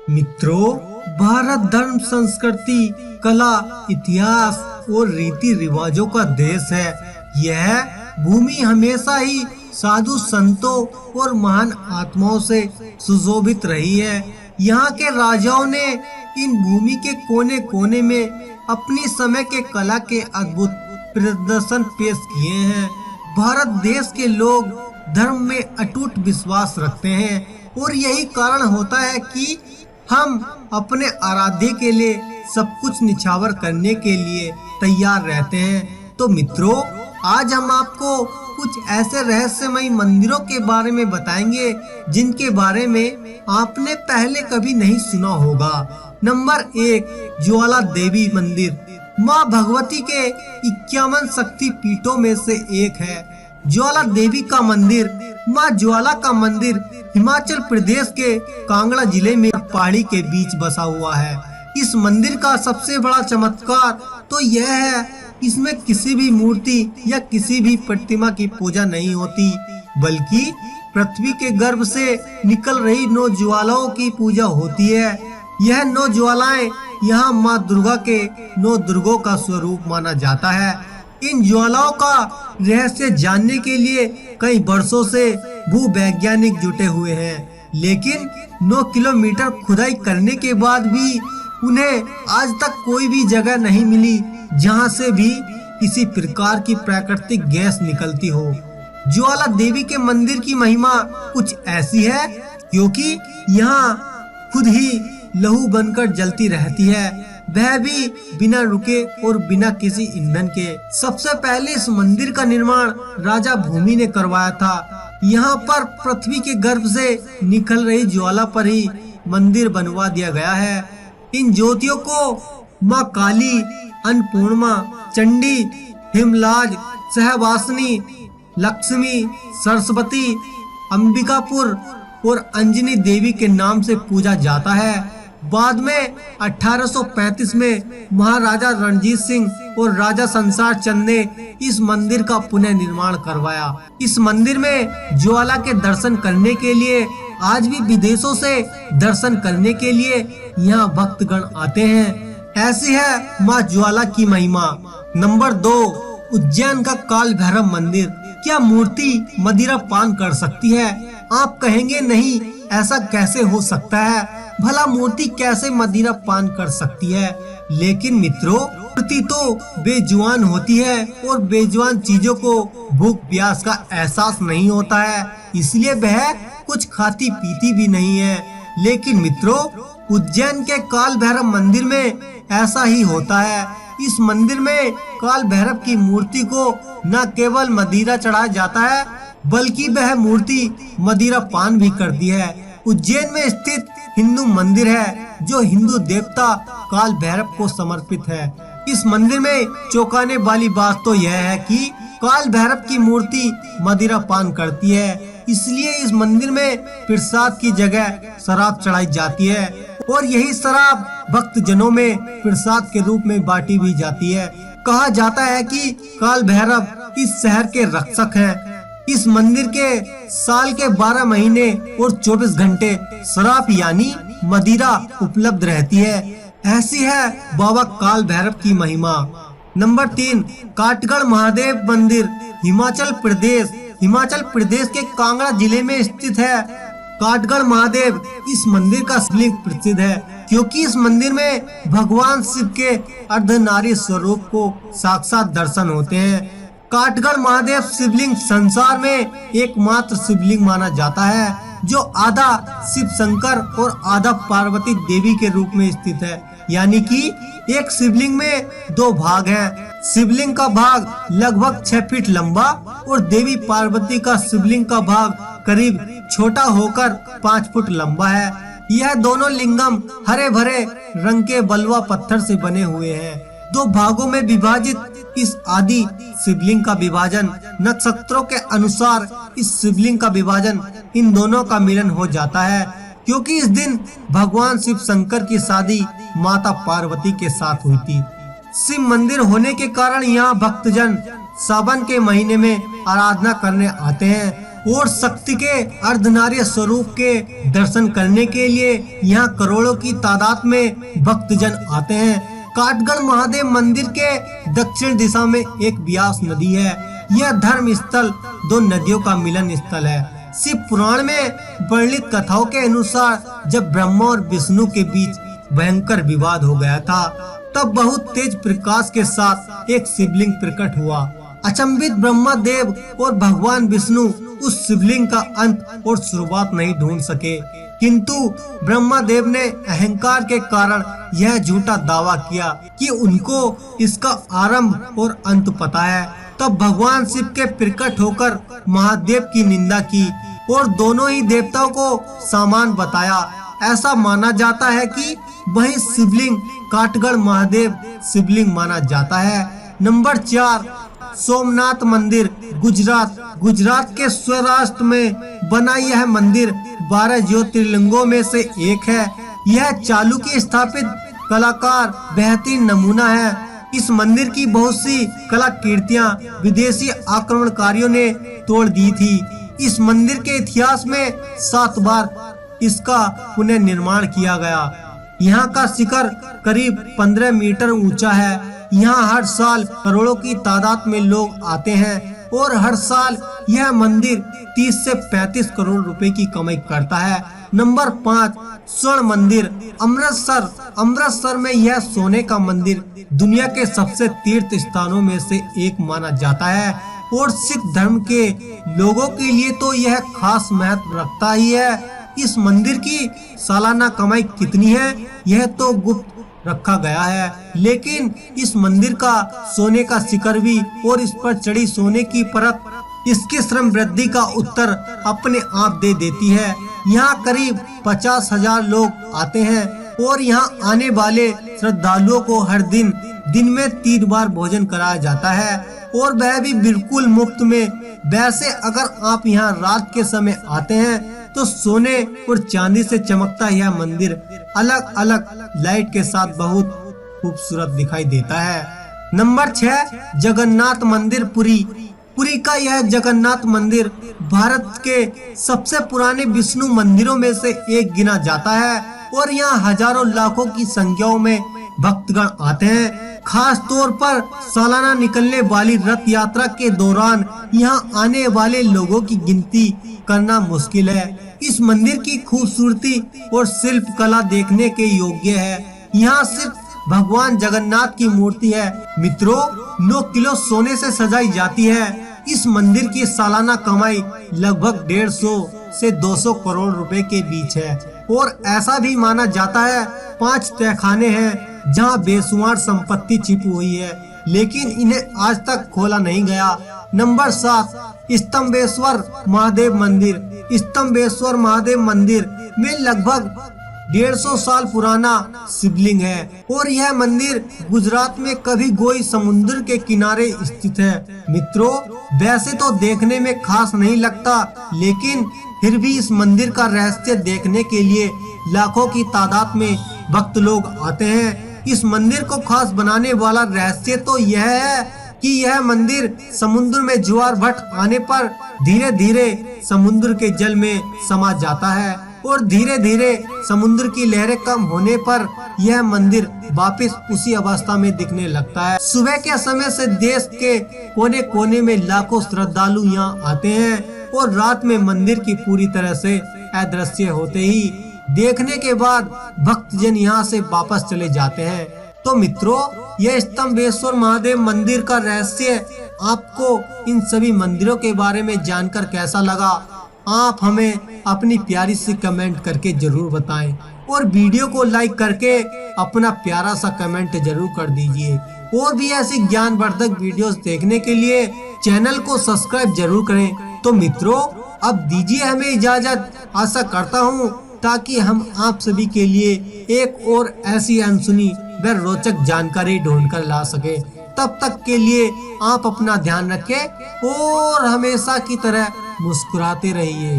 मित्रों, भारत धर्म, संस्कृति, कला, इतिहास और रीति रिवाजों का देश है। यह भूमि हमेशा ही साधु संतों और महान आत्माओं से सुशोभित रही है। यहाँ के राजाओं ने इन भूमि के कोने कोने में अपनी समय के कला के अद्भुत प्रदर्शन पेश किए हैं। भारत देश के लोग धर्म में अटूट विश्वास रखते हैं और यही कारण होता है कि हम अपने आराध्य के लिए सब कुछ निछावर करने के लिए तैयार रहते हैं। तो मित्रों, आज हम आपको कुछ ऐसे रहस्यमयी मंदिरों के बारे में बताएंगे जिनके बारे में आपने पहले कभी नहीं सुना होगा। नंबर 1, ज्वाला देवी मंदिर। माँ भगवती के 51 शक्ति पीठों में से एक है ज्वाला देवी का मंदिर। माँ ज्वाला का मंदिर हिमाचल प्रदेश के कांगड़ा जिले में पहाड़ी के बीच बसा हुआ है। इस मंदिर का सबसे बड़ा चमत्कार तो यह है, इसमें किसी भी मूर्ति या किसी भी प्रतिमा की पूजा नहीं होती, बल्कि पृथ्वी के गर्भ से निकल रही 9 ज्वालाओं की पूजा होती है। यह 9 ज्वालाएं यहाँ माँ दुर्गा के 9 दुर्गों का स्वरूप माना जाता है। इन ज्वालाओं का रहस्य जानने के लिए कई वर्षों से भूवैज्ञानिक जुटे हुए हैं, लेकिन 9 किलोमीटर खुदाई करने के बाद भी उन्हें आज तक कोई भी जगह नहीं मिली जहां से भी किसी प्रकार की प्राकृतिक गैस निकलती हो। ज्वाला देवी के मंदिर की महिमा कुछ ऐसी है क्योंकि यहाँ खुद ही लहू बनकर जलती रहती है, वह भी बिना रुके और बिना किसी ईंधन के। सबसे पहले इस मंदिर का निर्माण राजा भूमि ने करवाया था। यहाँ पर पृथ्वी के गर्भ से निकल रही ज्वाला पर ही मंदिर बनवा दिया गया है। इन ज्योतियों को माँ काली, अन्नपूर्णा, चंडी, हिमलाज, सहवासिनी, लक्ष्मी, सरस्वती, अंबिकापुर और अंजनी देवी के नाम से पूजा जाता है। बाद में 1835 में महाराजा रणजीत सिंह और राजा संसार चंद ने इस मंदिर का पुनः निर्माण करवाया। इस मंदिर में ज्वाला के दर्शन करने के लिए आज भी विदेशों से दर्शन करने के लिए यहाँ भक्तगण आते हैं। ऐसी है माँ ज्वाला की महिमा। नंबर 2, उज्जैन का काल भैरव मंदिर। क्या मूर्ति मदिरा पान कर सकती है? आप कहेंगे नहीं, ऐसा कैसे हो सकता है? भला मूर्ति कैसे मदिरा पान कर सकती है? लेकिन मित्रों, मूर्ति तो बेजुबान होती है और बेजुबान चीजों को भूख प्यास का एहसास नहीं होता है, इसलिए वह कुछ खाती पीती भी नहीं है। लेकिन मित्रों, उज्जैन के काल भैरव मंदिर में ऐसा ही होता है। इस मंदिर में काल भैरव की मूर्ति को न केवल मदिरा चढ़ाया जाता है, बल्कि वह मूर्ति मदिरा पान भी करती है। उज्जैन में स्थित हिंदू मंदिर है जो हिंदू देवता काल भैरव को समर्पित है। इस मंदिर में चौंकाने वाली बात तो यह है कि काल भैरव की मूर्ति मदिरा पान करती है, इसलिए इस मंदिर में प्रसाद की जगह शराब चढ़ाई जाती है और यही शराब भक्त जनों में प्रसाद के रूप में बांटी भी जाती है। कहा जाता है कि काल भैरव इस शहर के रक्षक हैं। इस मंदिर के साल के 12 महीने और 24 घंटे शराब यानी मदिरा उपलब्ध रहती है। ऐसी है बाबा काल भैरव की महिमा। नंबर 3, काटगढ़ महादेव मंदिर, हिमाचल प्रदेश। हिमाचल प्रदेश के कांगड़ा जिले में स्थित है काटगढ़ महादेव। इस मंदिर का शिवलिंग प्रसिद्ध है क्योंकि इस मंदिर में भगवान शिव के अर्धनारी स्वरूप को साक्षात दर्शन होते हैं। काटगढ़ महादेव शिवलिंग संसार में एकमात्र शिवलिंग माना जाता है जो आधा शिव शंकर और आधा पार्वती देवी के रूप में स्थित है, यानी कि एक शिवलिंग में 2 भाग हैं। शिवलिंग का भाग लगभग 6 फीट लंबा और देवी पार्वती का शिवलिंग का भाग करीब छोटा होकर 5 फुट लंबा है। यह दोनों लिंगम हरे भरे रंग के बलुआ पत्थर से बने हुए हैं। 2 भागों में विभाजित इस आदि शिवलिंग का विभाजन नक्षत्रों के अनुसार इस शिवलिंग का विभाजन इन दोनों का मिलन हो जाता है, क्योंकि इस दिन भगवान शिव शंकर की शादी माता पार्वती के साथ हुई थी। शिव मंदिर होने के कारण यहाँ भक्तजन सावन के महीने में आराधना करने आते हैं। और शक्ति के अर्धनारीय स्वरूप के दर्शन करने के लिए यहाँ करोड़ों की तादाद में भक्तजन आते हैं। काटगढ़ महादेव मंदिर के दक्षिण दिशा में एक ब्यास नदी है। यह धर्म स्थल दो नदियों का मिलन स्थल है। शिव पुराण में वर्णित कथाओं के अनुसार जब ब्रह्मा और विष्णु के बीच भयंकर विवाद हो गया था, तब बहुत तेज प्रकाश के साथ एक शिवलिंग प्रकट हुआ। अचंभित ब्रह्मा देव और भगवान विष्णु उस शिवलिंग का अंत और शुरुआत नहीं ढूंढ सके, किंतु ब्रह्मा देव ने अहंकार के कारण यह झूठा दावा किया कि उनको इसका आरंभ और अंत पता है। तब भगवान शिव के प्रकट होकर महादेव की निंदा की और दोनों ही देवताओं को समान बताया। ऐसा माना जाता है कि वही शिवलिंग काटगढ़ महादेव शिवलिंग माना जाता है। नंबर 4, सोमनाथ मंदिर, गुजरात के सौराष्ट्र में बना यह मंदिर 12 ज्योतिर्लिंगों में से एक है। यह चालुक्य स्थापित कलाकार बेहतरीन नमूना है। इस मंदिर की बहुत सी कलाकृतियां विदेशी आक्रमणकारियों ने तोड़ दी थी। इस मंदिर के इतिहास में 7 बार इसका पुनर्निर्माण किया गया। यहाँ का शिखर करीब 15 मीटर ऊंचा है। यहाँ हर साल करोड़ों की तादाद में लोग आते हैं और हर साल यह मंदिर 30 से 35 करोड़ रुपए की कमाई करता है। नंबर 5, स्वर्ण मंदिर, अमृतसर में यह सोने का मंदिर दुनिया के सबसे तीर्थ स्थानों में से एक माना जाता है और सिख धर्म के लोगों के लिए तो यह खास महत्व रखता ही है। इस मंदिर की सालाना कमाई कितनी है यह तो गुप्त रखा गया है, लेकिन इस मंदिर का सोने का शिखर भी और इस पर चढ़ी सोने की परत इसकी श्रम वृद्धि का उत्तर अपने आप दे देती है। यहाँ करीब 50,000 लोग आते हैं और यहाँ आने वाले श्रद्धालुओं को हर दिन में 3 बार भोजन कराया जाता है और वह भी बिल्कुल मुफ्त में। वैसे अगर आप यहाँ रात के समय आते हैं तो सोने और चांदी से चमकता यह मंदिर अलग अलग लाइट के साथ बहुत खूबसूरत दिखाई देता है। नंबर 6, जगन्नाथ मंदिर, पुरी का यह जगन्नाथ मंदिर भारत के सबसे पुराने विष्णु मंदिरों में से एक गिना जाता है और यहाँ हजारों लाखों की संख्याओं में भक्तगण आते हैं। खास तौर पर सालाना निकलने वाली रथ यात्रा के दौरान यहाँ आने वाले लोगों की गिनती करना मुश्किल है। इस मंदिर की खूबसूरती और शिल्प कला देखने के योग्य है। यहाँ सिर्फ भगवान जगन्नाथ की मूर्ति है मित्रों 9 किलो सोने से सजाई जाती है। इस मंदिर की सालाना कमाई लगभग 150 से 200 करोड़ रुपए के बीच है और ऐसा भी माना जाता है 5 तहखाने हैं जहाँ बेशुमार संपत्ति छिपी हुई है, लेकिन इन्हें आज तक खोला नहीं गया। नंबर 7, स्तंभेश्वर महादेव मंदिर में लगभग 150 साल पुराना शिवलिंग है और यह मंदिर गुजरात में कभी गोई समुद्र के किनारे स्थित है। मित्रों वैसे तो देखने में खास नहीं लगता, लेकिन फिर भी इस मंदिर का रहस्य देखने के लिए लाखों की तादाद में भक्त लोग आते हैं। इस मंदिर को खास बनाने वाला रहस्य तो यह है कि यह मंदिर समुद्र में ज्वार भट आने पर धीरे धीरे समुद्र के जल में समा जाता है और धीरे धीरे समुद्र की लहरें कम होने पर यह मंदिर वापस उसी अवस्था में दिखने लगता है। सुबह के समय से देश के कोने कोने में लाखों श्रद्धालु यहाँ आते हैं और रात में मंदिर की पूरी तरह से अदृश्य होते ही देखने के बाद भक्तजन यहाँ से वापस चले जाते हैं। तो मित्रों यह स्तंभेश्वर महादेव मंदिर का रहस्य आपको इन सभी मंदिरों के बारे में जानकर कैसा लगा, आप हमें अपनी प्यारी सी कमेंट करके जरूर बताएं और वीडियो को लाइक करके अपना प्यारा सा कमेंट जरूर कर दीजिए। और भी ऐसी ज्ञानवर्धक वीडियोस देखने के लिए चैनल को सब्सक्राइब जरूर करें। तो मित्रों अब दीजिए हमें इजाजत। आशा करता हूँ ताकि हम आप सभी के लिए एक और ऐसी अनसुनी व रोचक जानकारी ढूंढ कर ला सके। तब तक के लिए आप अपना ध्यान रखें और हमेशा की तरह मुस्कुराते रहिए।